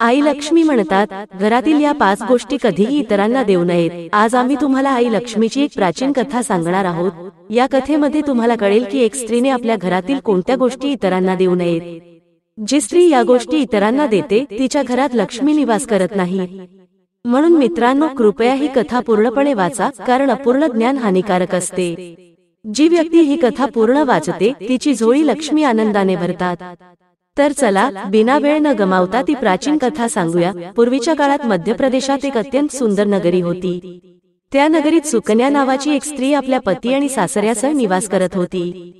आई लक्ष्मी म्हणतात, घरातील या 5 गोष्टी कधीही इतरांना देऊ नयेत। आज आम्ही तुम्हाला आई लक्ष्मीची एक प्राचीन कथा सांगणार आहोत। या कथेमध्ये तुम्हाला कळेल की एक स्त्रीने आपल्या घरातील कोणत्या गोष्टी इतरांना देऊ नयेत। जी स्त्री या गोष्टी इतरांना देते तिच्या घरात लक्ष्मी निवास करत नाही। म्हणून मित्रांनो, कृपया ही कथा पूर्णपणे वाचा, कारण अपूर्ण ज्ञान हानिकारक असते। जी व्यक्ती ही कथा पूर्ण वाचते तिची झोळी लक्ष्मी आनंदाने भरतात। तर चला, बिना वेळ न गमावता ती प्राचीन कथा सांगूया। पूर्वीच्या काळात मध्य प्रदेशात एक अत्यंत सुंदर नगरी होती। त्या नगरीत सुकन्या नावाची एक स्त्री आपल्या पती आणि सासऱ्यासह निवास करत होती।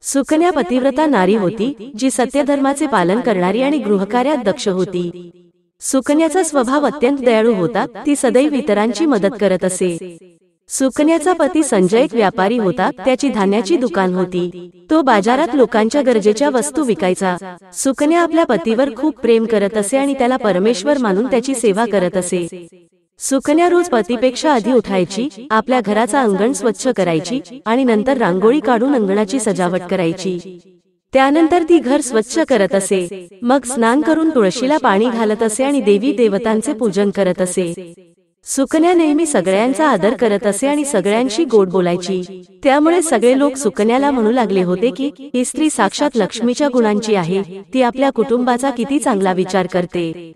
सुकन्या पतिव्रता नारी होती, जी सत्यधर्माचे पालन करणारी आणि गृहकार्यात दक्ष होती। सुकन्याचा स्वभाव अत्यंत दयाळू होता, ती सदैव इतरांची मदत करत असे। सुकन्याचा पती संजय एक व्यापारी होता, त्याची धान्याची दुकान होती। तो बाजारात लोकांच्या गरजेच्या वस्तू विकायचा। सुकन्या आपल्या पतीवर खूप प्रेम करत असे आणि त्याला परमेश्वर मानून त्याची सेवा करत असे। सुकन्या रोज पतीपेक्षा आधी उठायची, आपल्या घराचा अंगण स्वच्छ करायची आणि नंतर रांगोळी काढून अंगणाची सजावट करायची। त्यानंतर ती घर स्वच्छ करत असे, मग स्नान करून तुळशीला पाणी घालत असे आणि देवी देवतांचे पूजन करत असे। सुकन्या नेहमी सगळ्यांचा आदर करत असे आणि सगळ्यांशी गोड बोलायची। त्यामुळे सगळे लोक सुकन्याला म्हणू लागले होते की ही स्त्री साक्षात लक्ष्मीच्या गुणांची आहे, ती आपल्या कुटुंबाचा किती चांगला विचार करते।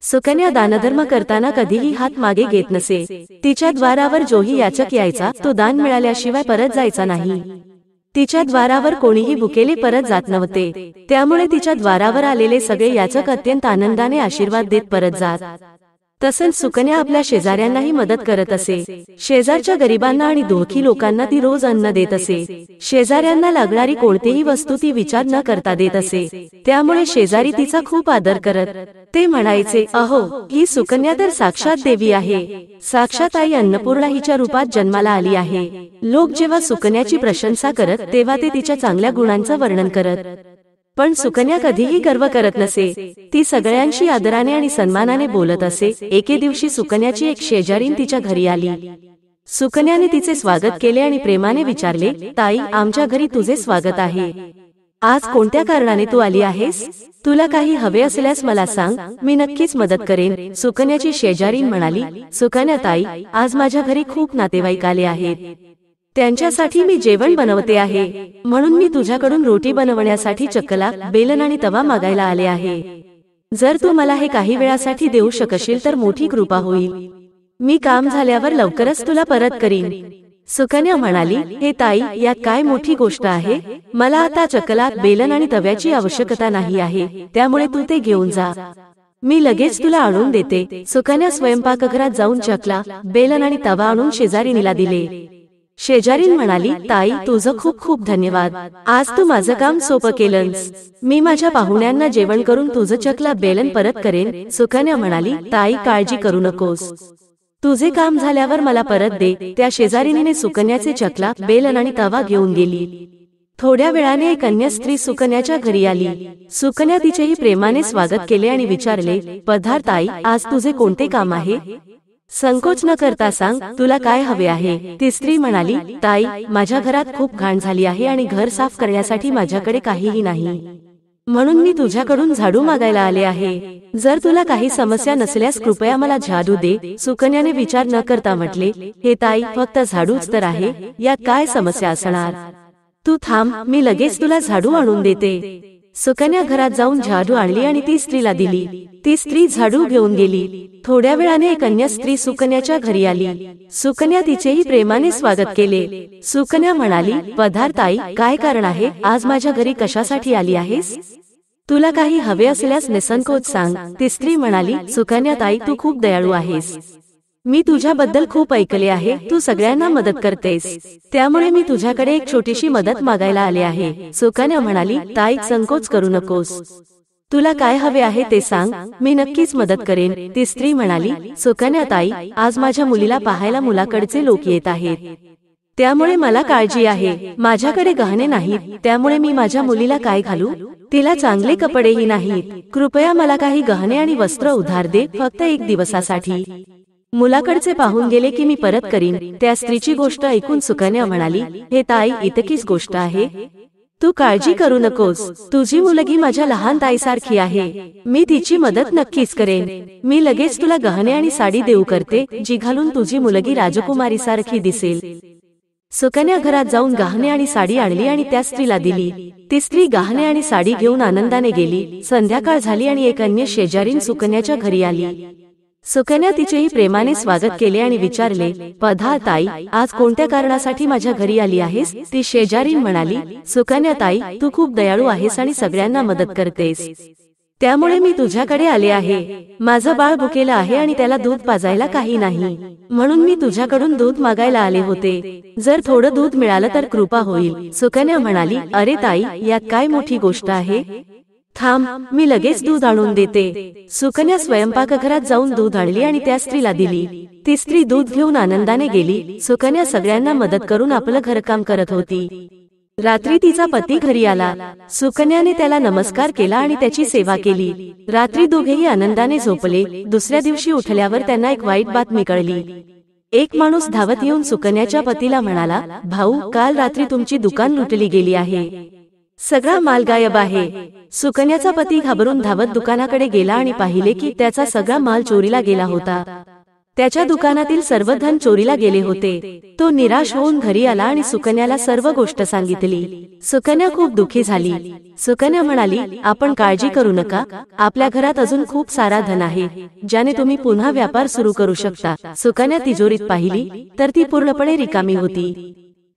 सुकन्या दानधर्म करताना कधीही हात मागे घेत नसे। तिच्या द्वारावर जोही याचक यायचा तो दान मिळाल्याशिवाय परत जायचा नाही। तिच्या द्वारावर कोणीही भुकेले परत जात नव्हते, त्यामुळे तिच्या द्वारावर आलेले सगळे याचक अत्यंत आनंदाने आशीर्वाद देत परत जात। तसंच सुकन्या आपल्या शेजाऱ्यांनाही मदत करत असे। शेजारच्या गरिबांना आणि दुःखी लोकांना ती रोज अन्न देत असे। शेजाऱ्यांना लागणारी कोणतीही वस्तू ती विचार न करता देत असे, त्यामुळे शेजारी तिचा खूप आदर करत। ते म्हणायचे, अहो, ही सुकन्या तर साक्षात देवी आहे, साक्षात आई अन्नपूर्णा हिच्या रूपात जन्माला आली आहे। लोक जेव्हा सुकन्याची प्रशंसा करत तेव्हा ते तिच्या चांगल्या गुणांचं वर्णन करत। पण सुकन्या कधीही गर्व करत नसे, ती सगळ्यांशी आदराने आणि सन्मानाने बोलत असे। एके दिवशी सुकन्याची एक शेजारीण तिच्या घरी आली। सुकन्याने तिचे स्वागत केले आणि प्रेमाने विचारले, ताई, आमच्या घरी तुझे स्वागत आहे। आज कोणत्या कारणाने तू आली आहेस? तुला काही हवे असल्यास मला सांग, मी नक्कीच मदत करेन। सुकन्याची शेजारीण म्हणाली, सुकन्या ताई, आज माझ्या घरी खूप नातेवाईक आले आहेत, त्यांच्यासाठी मी जेवण बनवते आहे, म्हणून मी तुझ्याकडून रोटी बनवण्यासाठी चकला, बेलन आणि तवा मागायला आले आहे। जर तू मला हे काही वेळासाठी देऊ शकशील तर मोठी कृपा होईल। मी काम झाल्यावर लवकरच तुला परत करीन। सुकन्या म्हणाली, हे ताई, यात काय मोठी गोष्ट आहे? मला आता चकला, बेलन आणि तव्याची आवश्यकता नाही आहे, त्यामुळे तू ते घेऊन जा, मी लगेच तुला आणून देते। सुकन्या स्वयंपाकघरात जाऊन चकला, बेलन आणि तवा आणून शेजारीणीला दिले। शेजारीण म्हणाली, ताई, तुझं खूप खूप धन्यवाद, आज तू माझं काम सोपं केलंस। मी माझ्या पाहुण्यांना जेवण करून तुझं चकला बेलन परत करेन। सुकन्या म्हणाली, ताई, काळजी करू नकोस, तुझे काम झाल्यावर मला परत दे। त्या शेजारीणीने सुकन्याचे चकला, बेलन आणि तवा घेऊन गेली। थोड्या वेळाने एक अन्य स्त्री सुकन्याच्या घरी आली। सुकन्या तिचेही प्रेमाने स्वागत केले आणि विचारले, पधार ताई, आज तुझे कोणते काम आहे? संकोच न करता सांग, तुला काय हवे आहे? ती स्त्री म्हणाली, ताई, माझ्या घरात खूप घाण झाली आहे आणि घर साफ करण्यासाठी माझ्याकडे काहीही नाही, म्हणून मी तुझ्याकडून झाडू मागायला आले आहे। जर तुला काही समस्या नसल्यास कृपया मला झाडू दे। सुकन्याने विचार न करता म्हटले, हे ताई, फक्त झाडूच तर आहे, यात काय समस्या असणार? तू थांब, मी लगेच तुला झाडू आणून देते। सुकन्या घरात जाऊन झाडू आणली आणि ती स्त्रीला दिली। ती स्त्री झाडू घेऊन गेली। थोड्या वेळाने एक अन्य स्त्री सुकन्याच्या घरी आली। सुकन्या तिचेही प्रेमाने स्वागत केले। सुकन्या म्हणाली, पधार ताई, काय कारण आहे? आज माझ्या घरी कशासाठी आली आहेस? तुला काही हवे असल्यास निसंकोच सांग। ती स्त्री म्हणाली, सुकन्या ताई, तू खूप दयाळू आहेस, मी तुझ्याबद्दल खूप ऐकले आहे, तू सगळ्यांना मदत करतेस, त्यामुळे मी तुझ्याकडे एक छोटीशी मदत मागायला आले आहे। सुकन्या म्हणाली, ताई, संकोच करू नकोस, तुला काय हवे आहे ते सांग, मी नक्कीच मदत करेन। ती स्त्री म्हणाली, सुकन्या ताई, आज माझ्या मुलीला पाहायला मुलाकडचे लोक येत आहेत, त्यामुळे मला काळजी आहे। माझ्याकडे गहने नाहीत, त्यामुळे मी माझ्या मुलीला काय घालू? तिला चांगले कपडेही नाहीत, कृपया मला काही गहने आणि वस्त्र उधार दे, फक्त 1 दिवसासाठी। मुलाकडचे पाहून गेले की मी परत करीन। त्या स्त्रीची गोष्ट ऐकून सुकन्या म्हणाली, हे ताई, इतकीच गोष्ट आहे? तू काळजी करू नकोस, तुझी मुलगी माझ्या लहान ताईसारखी आहे, मी तिची मदत नक्कीच करेन. मी लगेच तुला गहने आणि साडी देऊ करते, जी घालून तुझी मुलगी राजकुमारीसारखी दिसेल. सुकन्या घरात जाऊन गहने आणि साडी आणली आणि त्या स्त्रीला दिली. ती स्त्री गहने आणि साडी घेऊन आनंदाने गेली. संध्याकाळ झाली आणि एक अन्य शेजारीण सुकन्याच्या घरी आली. सुकन्या तिचेही प्रेमाने स्वागत केले आणि विचारले, पधार ताई, आज कोणत्या कारणासाठी माझ्या घरी आली आहेस? ती शेजारीण म्हणाली, सुकन्या ताई, तू खूप दयाळू आहेस आणि सगळ्यांना मदत करतेस, त्यामुळे मी तुझ्याकडे आले आहे. माझं बाळ भुकेलं आहे आणि त्याला दूध पाजायला काही नाही, म्हणून मी तुझ्याकडून दूध मागायला आले होते. जर थोडं दूध मिळालं तर कृपा होईल. सुकन्या म्हणाली, अरे ताई, यात काय मोठी गोष्ट आहे? थांब, मी लगेच दूध आणून देते. सुकन्या स्वयंपाकघरात जाऊन दूध आणली आणि त्या स्त्रीला दिली. ती स्त्री दूध घेऊन आनंदाने गेली. सुकन्या सगळ्यांना मदत करून आपलं घरकाम करत होती. रात्री तिचा पती घरी आला. सुकन्याने त्याला नमस्कार केला आणि त्याची सेवा केली. रात्री दोघेही आनंदाने झोपले. दुसऱ्या दिवशी उठल्यावर त्यांना एक वाईट बातमी कळली. एक माणूस धावत येऊन सुकन्याच्या पतीला म्हणाला, भाऊ, काल रात्री तुमची दुकान लुटली गेली आहे, सगळा माल गायब आहे. सुकन्याचा पती घाबरून धावत दुकानाकडे गेला आणि पाहिले की त्याचा सगळा माल चोरीला गेला होता. त्याच्या दुकानातील सर्व धन चोरीला गेले होते. तो निराश होऊन घरी आला आणि सुकन्याला सर्व गोष्ट सांगितली. सुकन्या खूप दुःखी झाली. सुकन्या म्हणाली, आपण काळजी करू नका, आपल्या घरात अजून खूप सारा धन आहे, ज्याने तुम्ही पुन्हा व्यापार सुरू करू शकता. सुकन्या तिजोरीत पाहिली तर ती पूर्णपणे रिकामी होती.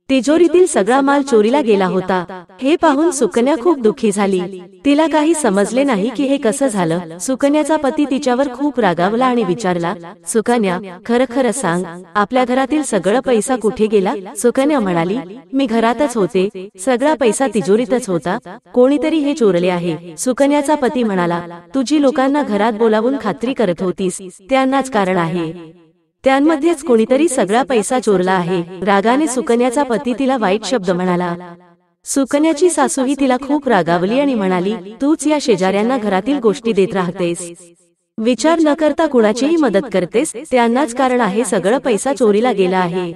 तिजोरीतील सगळा माल चोरीला गेला होता. हे पाहून सुकन्या खूप दुःखी झाली. तिला काही समजले नाही की हे कसं झालं. सुकन्याचा पती तिच्यावर खूप रागावला आणि विचारला, सुकन्या, खरं खरं सांग, आपल्या घरातील सगळा पैसा कुठे गेला? सुकन्या म्हणाली, मी घरातच होते, सगळा पैसा तिजोरीतच होता, कोणीतरी हे चोरले आहे. सुकन्याचा पती म्हणाला, तुझी लोकांना घरात बोलावून खात्री करत होतीस, त्यांनाच कारण आहे, त्यांमध्येच कोणीतरी सगळा पैसा चोरला आहे. रागाने सुकन्याचा पती तिला वाईट शब्द म्हणाला. सुकन्याची सासूही तिला खूप रागावली आणि म्हणाली, तूच या शेजाऱ्यांना घरातील गोष्टी देत राहतेस, विचार न करता कुणाचीही मदत करतेस, त्यांनाच कारण आहे सगळा पैसा चोरीला गेला आहे.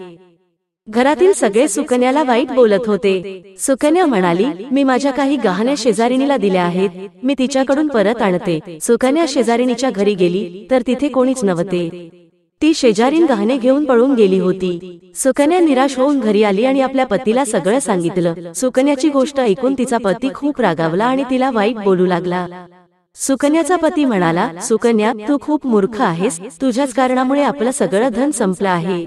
घरातील सगळे सुकन्याला वाईट बोलत होते. सुकन्या म्हणाली, मी माझ्या काही गहने शेजारीणीला दिल्या आहेत, मी तिच्याकडून परत आणते. सुकन्या शेजारीणीच्या घरी गेली तर तिथे कोणीच नव्हते. ती शेजारीण गहने घेऊन पळून गेली होती. सुकन्या निराश होऊन घरी आली आणि आपल्या पतीला सगळं सांगितलं. सुकन्याची गोष्ट ऐकून तिचा पती खूप रागावला आणि तिला वाईट बोलू लागला. सुकन्याचा पती म्हणाला, सुकन्या, तू खूप मूर्ख आहेस, तुझ्याच कारणामुळे आपलं सगळं धन संपलं आहे,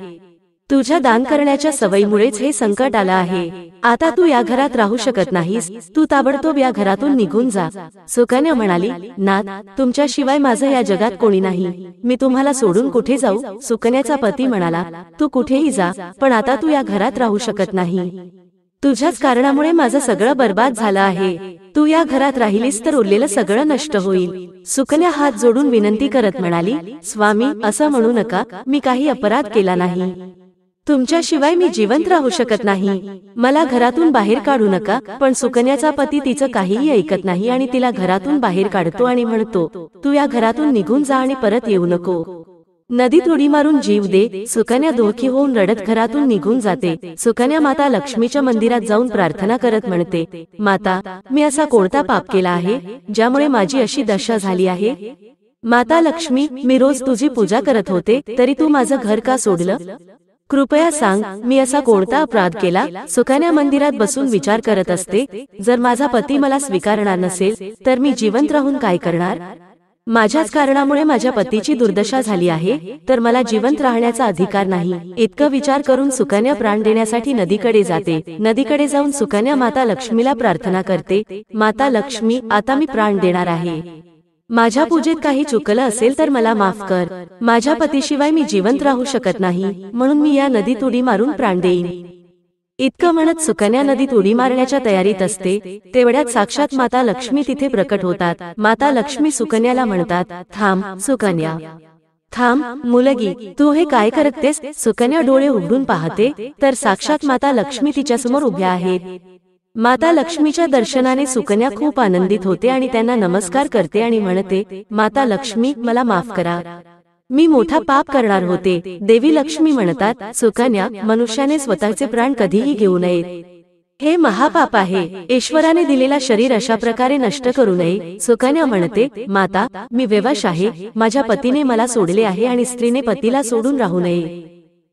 तुझ्या दान करण्याच्या सवयीमुळेच हे संकट आलं आहे. आता तू या घरात राहू शकत नाहीस, तू ताबडतोब या घरातून निघून जा. सुकन्या म्हणाली, नाथ, तुमच्याशिवाय माझं या जगात कोणी नाही, मी तुम्हाला सोडून कुठे जाऊ? सुकन्याचा पती म्हणाला, तू कुठेही जा, पण आता तू या घरात राहू शकत नाही, तुझ्याच कारणामुळे माझं सगळं बर्बाद झालं आहे, तू या घरात राहिलीस तर उरलेलं सगळं नष्ट होईल. सुकन्या हात जोडून विनंती करत म्हणाली, स्वामी, असं म्हणू नका, मी काही अपराध केला नाही, तुमच्याशिवाय मी जिवंत राहू शकत नाही, मला घरातून बाहेर काढू नका. पण सुकन्याचा पती तिचं काहीही ऐकत नाही आणि तिला घरातून बाहेर काढतो आणि म्हणतो, तू या घरातून निघून जा आणि परत येऊ नको, नदीत उडी मारून जीव दे. सुकन्या दुःखी होऊन रडत घरातून निघून जाते. सुकन्या माता लक्ष्मीच्या मंदिरात जाऊन प्रार्थना करत म्हणते, माता, मी असा कोणता पाप केला आहे ज्यामुळे माझी अशी दशा झाली आहे? माता लक्ष्मी, मी रोज तुझी पूजा करत होते, तरी तू माझं घर का सोडलं? कृपया सांग, मी असा कोणता अपराध केला? सुकन्या मंदिरात बसून विचार करत असते, जर माझा पती मला स्वीकारणार नसेल तर मी जिवंत राहून काय करणार? माझ्याच कारणामुळे माझ्या पतीची दुर्दशा झाली आहे, तर मला जिवंत राहण्याचा अधिकार नाही. इतकं विचार करून सुकन्या प्राण देण्यासाठी नदीकडे जाते. नदीकडे जाऊन सुकन्या माता लक्ष्मीला प्रार्थना करते, माता लक्ष्मी, आता मी प्राण देणार आहे, माझ्या पूजेत काही चुकलं असेल तर मला माफ कर, माझ्या पतीशिवाय मी जिवंत राहू शकत नाही, म्हणून मी या नदीत उडी मारून प्राण देईन. इतकं म्हणत सुकन्या नदीत उडी मारण्याच्या तयारीत असते. तेवढ्यात साक्षात माता लक्ष्मी तिथे प्रकट होतात. माता लक्ष्मी सुकन्याला म्हणतात, थांब सुकन्या, थांब मुलगी, तू हे काय करतेस? सुकन्या डोळे उघडून पाहते तर साक्षात माता लक्ष्मी तिच्यासमोर उभ्या आहेत. माता लक्ष्मीच्या दर्शनाने सुकन्या खूप आनंदित होते आणि त्यांना नमस्कार करते आणि म्हणते, माता लक्ष्मी, मला माफ करा, मी मोठा पाप करणार होते. देवी लक्ष्मी म्हणतात, सुकन्या, मनुष्याने स्वतःचे प्राण कधीही घेऊ नयेत, हे महापाप आहे. ईश्वराने दिलेला शरीर अशा प्रकारे नष्ट करू नये. सुकन्या म्हणते, माता, मी विवश आहे. माझ्या पतीने मला सोडले आहे आणि स्त्रीने पतीला सोडून राहू नये.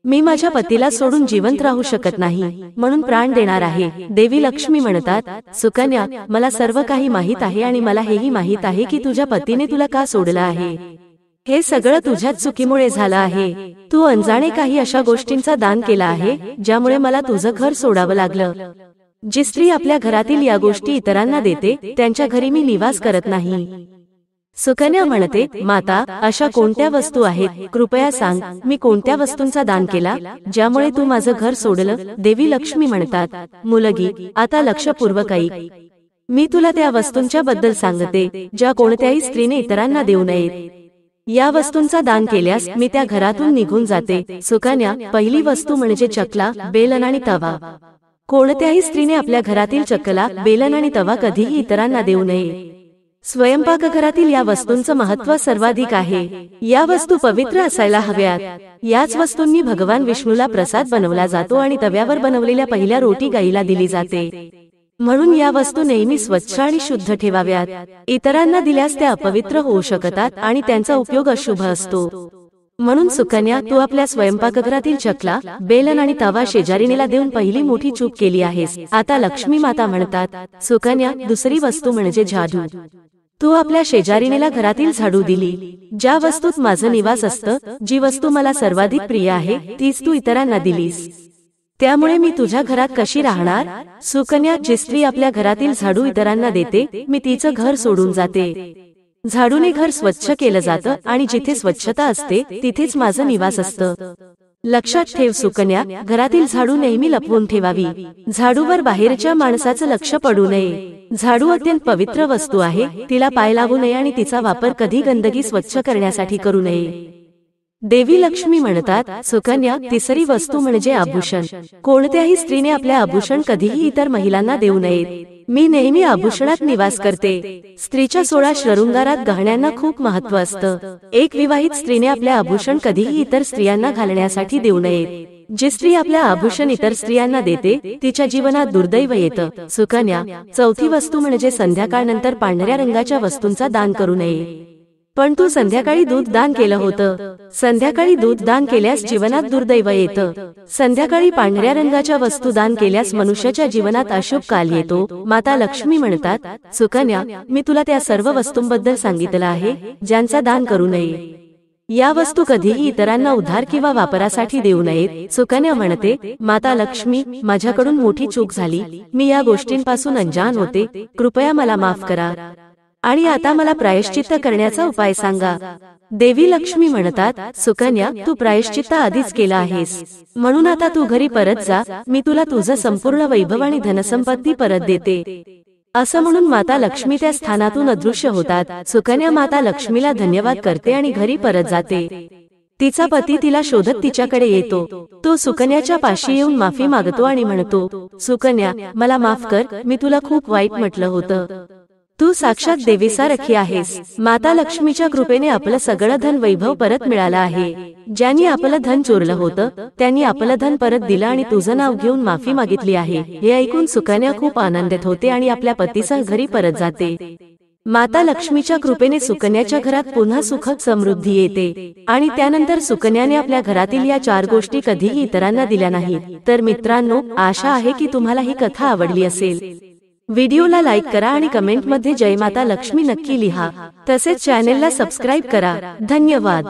मी माझ्या पतीला सोडून जिवंत राहू शकत नाही, म्हणून प्राण देणार आहे. देवी लक्ष्मी म्हणतात, सुकन्या, मला सर्व काही माहीत आहे आणि मला हेही माहीत आहे की तुझ्या पतीने तुला का सोडलं आहे. हे सगळं तुझ्याच चुकीमुळे झालं आहे. तू अनजाणे काही अशा गोष्टींचा दान केला आहे ज्यामुळे मला तुझं घर सोडावं लागलं. जी स्त्री आपल्या घरातील या गोष्टी इतरांना देते त्यांच्या घरी मी निवास करत नाही. सुकन्या म्हणते, माता, अशा कोणत्या वस्तू आहेत, कृपया सांग, मी कोणत्या वस्तूंचा दान केला ज्यामुळे तू माझं घर सोडलं. देवी लक्ष्मी म्हणतात, मुलगी, आता लक्षपूर्वक ऐक. मी तुला त्या वस्तूंच्या बद्दल सांगते ज्या कोणत्याही स्त्रीने इतरांना देऊ नयेत. या वस्तूंचा दान केल्यास मी त्या घरातून निघून जाते. सुकन्या, पहिली वस्तू म्हणजे चकला, बेलन आणि तवा. कोणत्याही स्त्रीने आपल्या घरातील चकला, बेलन आणि तवा कधीही इतरांना देऊ नये. स्वयंपाकघरातील या वस्तूंचं महत्त्व सर्वाधिक आहे. या वस्तू पवित्र असायला हव्यात. याच वस्तूंनी भगवान विष्णूला प्रसाद बनवला जातो आणि तव्यावर बनवलेल्या पहिल्या रोटी गाईला दिली जाते. म्हणून या वस्तू नेहमी स्वच्छ आणि शुद्ध ठेवाव्यात. इतरांना दिल्यास त्या अपवित्र होऊ शकतात आणि त्यांचा उपयोग अशुभ असतो. म्हणून सुकन्या, तू आपल्या स्वयंपाकघरातील चकला, बेलन आणि तवा शेजारीणीला देऊन पहिली मोठी चूक केली आहेस. आता लक्ष्मी माता म्हणतात, सुकन्या, दुसरी वस्तू म्हणजे झाडू. तू आपल्या शेजारीणीला घरातील झाडू दिली. ज्या वस्तूत माझं निवास असतं, जी वस्तू मला सर्वाधिक प्रिय आहे, तीच तू इतरांना दिलीस. त्यामुळे मी तुझ्या घरात कशी राहणार. सुकन्या, जी स्त्री आपल्या घरातील झाडू इतरांना देते, मी तिचं घर सोडून जाते. झाडूने घर स्वच्छ केलं जातं आणि जिथे स्वच्छता असते तिथेच माझं निवास असतं. लक्षात ठेव सुकन्या, घरातील झाडू नेहमी लपवून ठेवावी. झाडूवर बाहेरच्या माणसाचं लक्ष पडू नये. झाडू अत्यंत पवित्र वस्तू आहे. तिला पाय लावू नये आणि तिचा वापर कधी गंदगी स्वच्छ करण्यासाठी करू नये. देवी लक्ष्मी म्हणतात, सुकन्या, तिसरी वस्तू म्हणजे आभूषण. कोणत्याही स्त्रीने आपल्या आभूषण कधीही इतर महिलांना देऊ नयेत. मी नेहमी आभूषणात निवास करते. स्त्रीच्या 16 शृंगारात गहण्यांना खूप महत्त्व असतं. एक विवाहित स्त्रीने आपल्या आभूषण कधीही इतर स्त्रियांना घालण्यासाठी देऊ नयेत. जी स्त्री आपल्या आभूषण इतर स्त्रियांना देते तिच्या जीवनात दुर्दैव येतं. सुकन्या, चौथी वस्तू म्हणजे संध्याकाळनंतर पांढऱ्या रंगाच्या वस्तूंचा दान करू नये. पण तू संध्याकाळी दूध दान केलं होतं. संध्याकाळी दूध दान केल्यास जीवनात दुर्दैव येतं. संध्याकाळी पांढऱ्या रंगाच्या वस्तू दान केल्यास मनुष्याच्या जीवनात अशुभ काल येतो. माता लक्ष्मी म्हणतात, सुकन्या, मी तुला त्या सर्व वस्तूंबद्दल सांगितलं आहे ज्यांचा दान करू नये. या वस्तू कधीही इतरांना उधार किंवा वापरासाठी देऊ नयेत. सुकन्या म्हणते, माता लक्ष्मी, माझ्याकडून मोठी चूक झाली. मी या गोष्टींपासून अनजान होते. कृपया मला माफ करा आणि आता मला प्रायश्चित्त करण्याचा उपाय सांगा. देवी लक्ष्मी म्हणतात, सुकन्या, तू प्रायश्चित्त आधीच केला आहेस, म्हणून आता तू घरी परत जा. मी तुला तुझं संपूर्ण वैभव आणि धनसंपत्ती परत देते. असं म्हणून माता लक्ष्मी त्या स्थानातून अदृश्य होतात. सुकन्या माता लक्ष्मीला धन्यवाद करते आणि घरी परत जाते. तिचा पती तिला शोधत तिच्याकडे येतो. तो सुकन्याच्या पाशी येऊन माफी मागतो आणि म्हणतो, सुकन्या, मला माफ कर. मी तुला खूप वाईट म्हटलं होतं. तू साक्षात देवीसारखी आहेस. माता लक्ष्मीच्या कृपेने आपलं सगळं धन वैभव परत मिळालं आहे. ज्यांनी आपलं धन चोरलं होतं त्यांनी आपलं धन परत दिलं आणि तुझं नाव घेऊन माफी मागितली आहे. हे ऐकून सुकन्या खूप आनंदित होते आणि आपल्या पतीसह घरी परत जाते. माता लक्ष्मीच्या कृपेने सुकन्याच्या घरात पुन्हा सुख समृद्धी येते आणि त्यानंतर सुकन्याने आपल्या घरातील या 4 गोष्टी कधीही इतरांना दिल्या नाहीत. तर मित्रांनो, आशा आहे की तुम्हाला ही कथा आवडली असेल. व्हिडिओला लाईक करा आणि कमेंटमध्ये जय माता लक्ष्मी नक्की लिहा. तसेच चॅनेलला सबस्क्राईब करा. धन्यवाद.